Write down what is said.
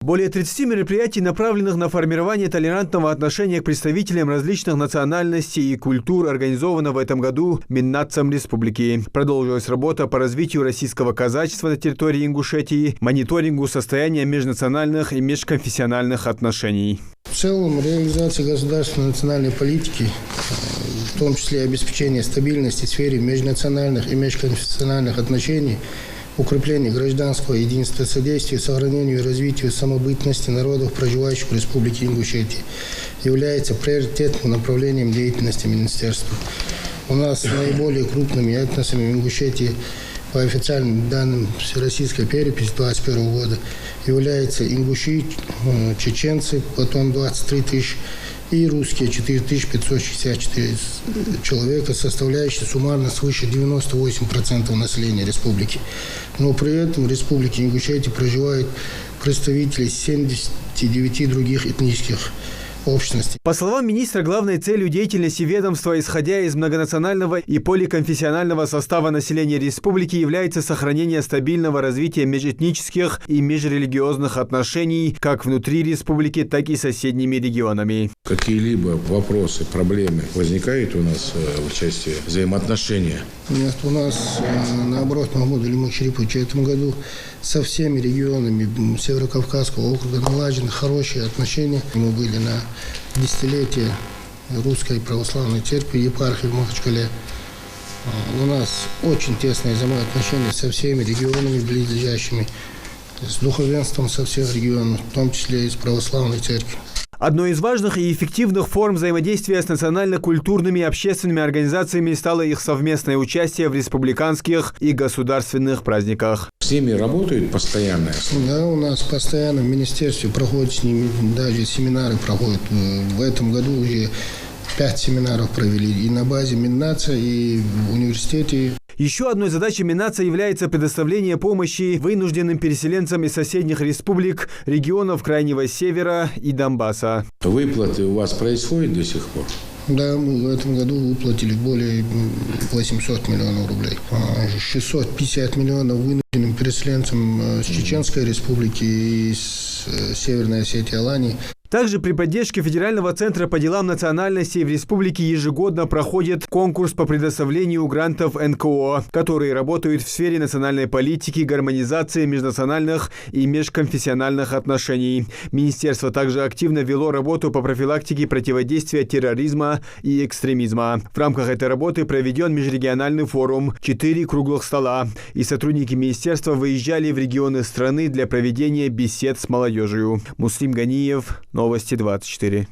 Более 30 мероприятий, направленных на формирование толерантного отношения к представителям различных национальностей и культур, организовано в этом году Миннацем республики. Продолжилась работа по развитию российского казачества на территории Ингушетии, мониторингу состояния межнациональных и межконфессиональных отношений. В целом, реализация государственной национальной политики, в том числе обеспечение стабильности в сфере межнациональных и межконфессиональных отношений, укрепление гражданского единства, содействие сохранению и развитию самобытности народов, проживающих в Республике Ингушетия, является приоритетным направлением деятельности министерства. У нас наиболее крупными этносами в Ингушетии по официальным данным Всероссийской переписи 2021 года являются ингуши, чеченцы, потом 23 тысячи, и русские 4564 человека, составляющие суммарно свыше 98% населения республики. Но при этом в республике Ингушетия проживают представители 79 других этнических общностей. По словам министра, главной целью деятельности ведомства, исходя из многонационального и поликонфессионального состава населения республики, является сохранение стабильного развития межэтнических и межрелигиозных отношений как внутри республики, так и с соседними регионами. Какие-либо вопросы, проблемы возникают у нас в части взаимоотношения? Нет, у нас, наоборот, Махмуд Алимович Шарипович, в этом году со всеми регионами Северокавказского округа налажены хорошие отношения. Мы были на десятилетие Русской Православной Церкви, епархии в Махачкале. У нас очень тесные взаимоотношения со всеми регионами близлежащими, с духовенством со всех регионов, в том числе и с Православной Церковью. Одной из важных и эффективных форм взаимодействия с национально-культурными и общественными организациями стало их совместное участие в республиканских и государственных праздниках. С ними работают постоянно? Да, у нас постоянно в министерстве проходят с ними, даже семинары проходят. В этом году уже 5 семинаров провели и на базе Миннаца, и в университете. Еще одной задачей Миннаца является предоставление помощи вынужденным переселенцам из соседних республик, регионов Крайнего Севера и Донбасса. Выплаты у вас происходят до сих пор? Да, мы в этом году выплатили более 800 миллионов рублей. 650 миллионов вынужденным переселенцам с Чеченской республики и с Северной Осетии, Алании. Также при поддержке Федерального центра по делам национальностей в республике ежегодно проходит конкурс по предоставлению грантов НКО, которые работают в сфере национальной политики, гармонизации межнациональных и межконфессиональных отношений. Министерство также активно вело работу по профилактике противодействия терроризма и экстремизма. В рамках этой работы проведен межрегиональный форум, 4 круглых стола, и сотрудники министерства выезжали в регионы страны для проведения бесед с молодежью. Муслим Ганиев, Новости 24.